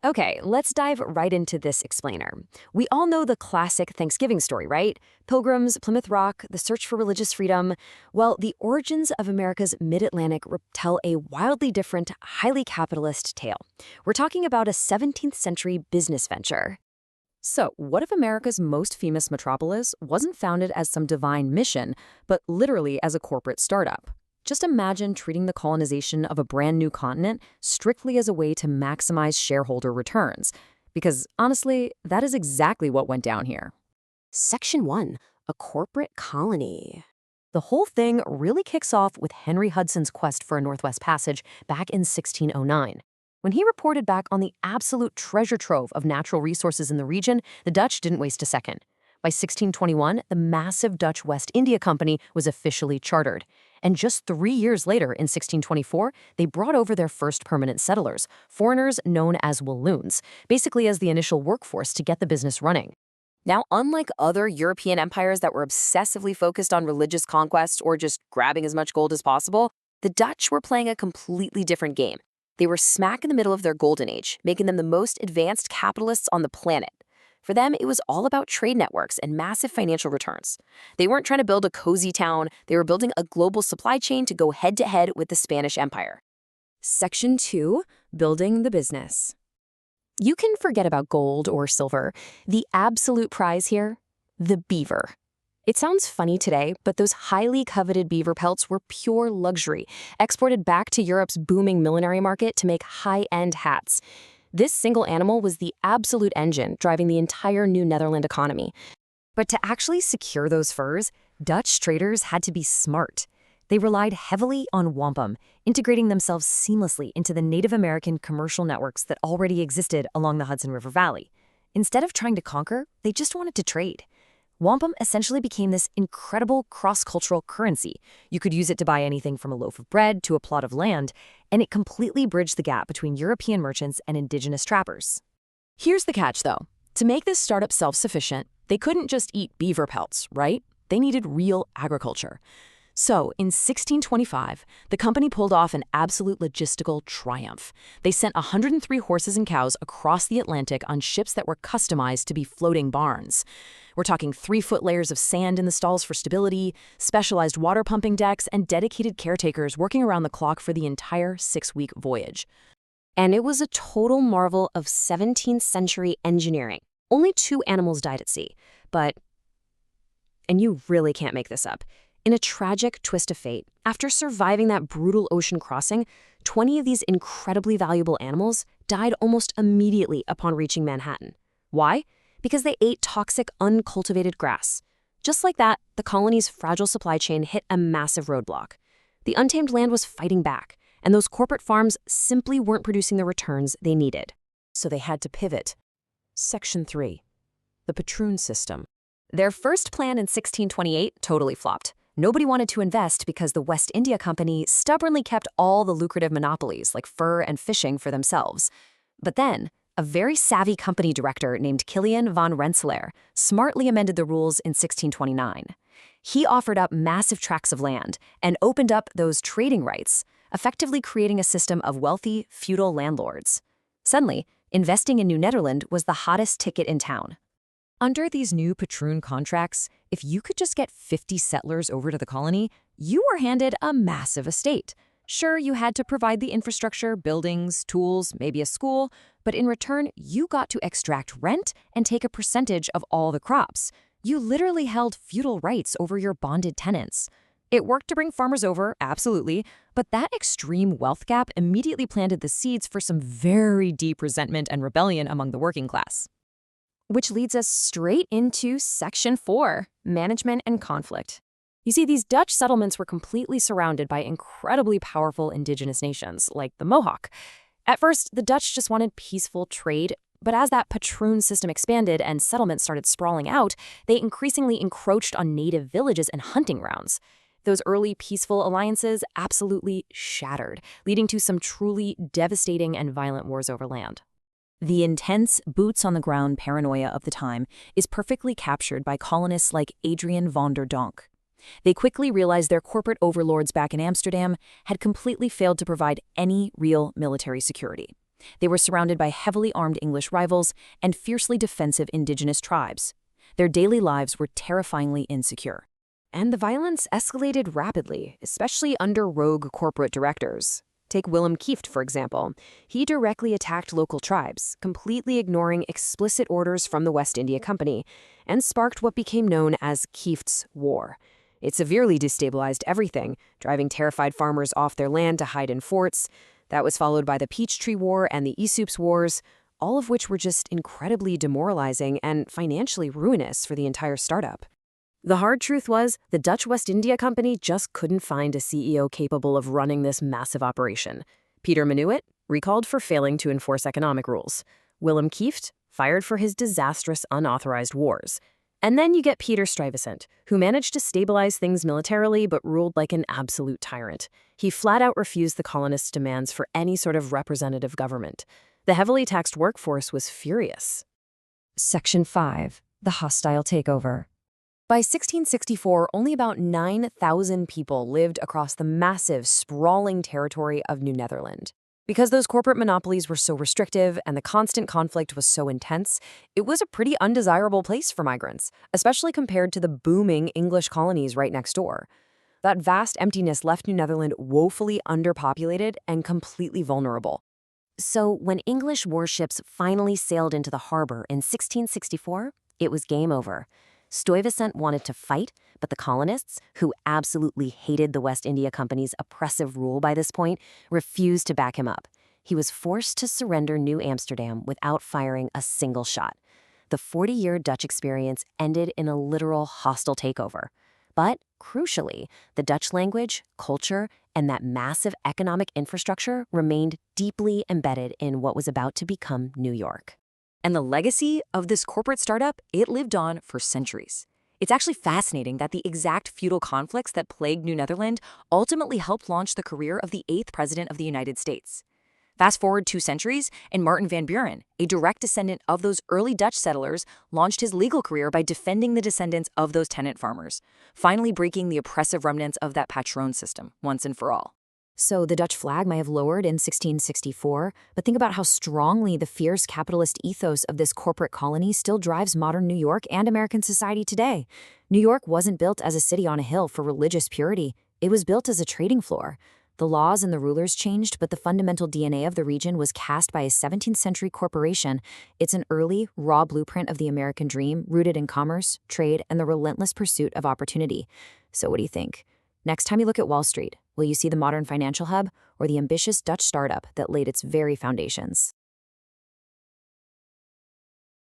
Okay, let's dive right into this explainer. We all know the classic Thanksgiving story, right? Pilgrims, Plymouth Rock, the search for religious freedom. Well, the origins of America's mid-Atlantic tell a wildly different, highly capitalist tale. We're talking about a 17th century business venture. So, what if America's most famous metropolis wasn't founded as some divine mission, but literally as a corporate startup? Just imagine treating the colonization of a brand new continent strictly as a way to maximize shareholder returns. Because honestly, that is exactly what went down here. Section 1, a corporate colony. The whole thing really kicks off with Henry Hudson's quest for a Northwest Passage back in 1609. When he reported back on the absolute treasure trove of natural resources in the region, the Dutch didn't waste a second. By 1621, the massive Dutch West India Company was officially chartered. And just 3 years later, in 1624, they brought over their first permanent settlers, foreigners known as Walloons, basically as the initial workforce to get the business running. Now, unlike other European empires that were obsessively focused on religious conquest or just grabbing as much gold as possible, the Dutch were playing a completely different game. They were smack in the middle of their golden age, making them the most advanced capitalists on the planet. For them, it was all about trade networks and massive financial returns. They weren't trying to build a cozy town, they were building a global supply chain to go head-to-head with the Spanish Empire. Section 2, building the business. You can forget about gold or silver. The absolute prize here, the beaver. It sounds funny today, but those highly coveted beaver pelts were pure luxury, exported back to Europe's booming millinery market to make high-end hats. This single animal was the absolute engine driving the entire New Netherland economy. But to actually secure those furs, Dutch traders had to be smart. They relied heavily on wampum, integrating themselves seamlessly into the Native American commercial networks that already existed along the Hudson River Valley. Instead of trying to conquer, they just wanted to trade. Wampum essentially became this incredible cross-cultural currency. You could use it to buy anything from a loaf of bread to a plot of land, and it completely bridged the gap between European merchants and indigenous trappers. Here's the catch, though. To make this startup self-sufficient, they couldn't just eat beaver pelts, right? They needed real agriculture. So, in 1625, the company pulled off an absolute logistical triumph. They sent 103 horses and cows across the Atlantic on ships that were customized to be floating barns. We're talking 3-foot layers of sand in the stalls for stability, specialized water pumping decks, and dedicated caretakers working around the clock for the entire 6-week voyage. And it was a total marvel of 17th century engineering. Only 2 animals died at sea, but, and you really can't make this up, in a tragic twist of fate, after surviving that brutal ocean crossing, 20 of these incredibly valuable animals died almost immediately upon reaching Manhattan. Why? Because they ate toxic, uncultivated grass. Just like that, the colony's fragile supply chain hit a massive roadblock. The untamed land was fighting back, and those corporate farms simply weren't producing the returns they needed. So they had to pivot. Section 3. The Patroon system. Their first plan in 1628 totally flopped. Nobody wanted to invest because the West India Company stubbornly kept all the lucrative monopolies like fur and fishing for themselves. But then, a very savvy company director named Kilian von Rensselaer smartly amended the rules in 1629. He offered up massive tracts of land and opened up those trading rights, effectively creating a system of wealthy, feudal landlords. Suddenly, investing in New Netherland was the hottest ticket in town. Under these new Patroon contracts, if you could just get 50 settlers over to the colony, you were handed a massive estate. Sure, you had to provide the infrastructure, buildings, tools, maybe a school, but in return, you got to extract rent and take a percentage of all the crops. You literally held feudal rights over your bonded tenants. It worked to bring farmers over, absolutely, but that extreme wealth gap immediately planted the seeds for some very deep resentment and rebellion among the working class. Which leads us straight into Section 4, Management and Conflict. You see, these Dutch settlements were completely surrounded by incredibly powerful indigenous nations, like the Mohawk. At first, the Dutch just wanted peaceful trade, but as that Patroon system expanded and settlements started sprawling out, they increasingly encroached on native villages and hunting grounds. Those early peaceful alliances absolutely shattered, leading to some truly devastating and violent wars over land. The intense, boots-on-the-ground paranoia of the time is perfectly captured by colonists like Adrian van der Donck. They quickly realized their corporate overlords back in Amsterdam had completely failed to provide any real military security. They were surrounded by heavily armed English rivals and fiercely defensive indigenous tribes. Their daily lives were terrifyingly insecure. And the violence escalated rapidly, especially under rogue corporate directors. Take Willem Kieft, for example. He directly attacked local tribes, completely ignoring explicit orders from the West India Company, and sparked what became known as Kieft's War. It severely destabilized everything, driving terrified farmers off their land to hide in forts. That was followed by the Peachtree War and the Ysups Wars, all of which were just incredibly demoralizing and financially ruinous for the entire startup. The hard truth was, the Dutch West India Company just couldn't find a CEO capable of running this massive operation. Peter Minuit, recalled for failing to enforce economic rules. Willem Kieft, fired for his disastrous unauthorized wars. And then you get Peter Stuyvesant, who managed to stabilize things militarily but ruled like an absolute tyrant. He flat out refused the colonists' demands for any sort of representative government. The heavily taxed workforce was furious. Section 5. The Hostile Takeover. By 1664, only about 9,000 people lived across the massive, sprawling territory of New Netherland. Because those corporate monopolies were so restrictive and the constant conflict was so intense, it was a pretty undesirable place for migrants, especially compared to the booming English colonies right next door. That vast emptiness left New Netherland woefully underpopulated and completely vulnerable. So when English warships finally sailed into the harbor in 1664, it was game over. Stuyvesant wanted to fight, but the colonists, who absolutely hated the West India Company's oppressive rule by this point, refused to back him up. He was forced to surrender New Amsterdam without firing a single shot. The 40-year Dutch experience ended in a literal hostile takeover. But, crucially, the Dutch language, culture, and that massive economic infrastructure remained deeply embedded in what was about to become New York. And the legacy of this corporate startup, it lived on for centuries. It's actually fascinating that the exact feudal conflicts that plagued New Netherland ultimately helped launch the career of the 8th president of the United States. Fast forward 2 centuries, and Martin van Buren, a direct descendant of those early Dutch settlers, launched his legal career by defending the descendants of those tenant farmers, finally breaking the oppressive remnants of that Patroon system once and for all. So the Dutch flag may have lowered in 1664, but think about how strongly the fierce capitalist ethos of this corporate colony still drives modern New York and American society today. New York wasn't built as a city on a hill for religious purity. It was built as a trading floor. The laws and the rulers changed, but the fundamental DNA of the region was cast by a 17th century corporation. It's an early, raw blueprint of the American dream, rooted in commerce, trade, and the relentless pursuit of opportunity. So what do you think? Next time you look at Wall Street, will you see the modern financial hub or the ambitious Dutch startup that laid its very foundations?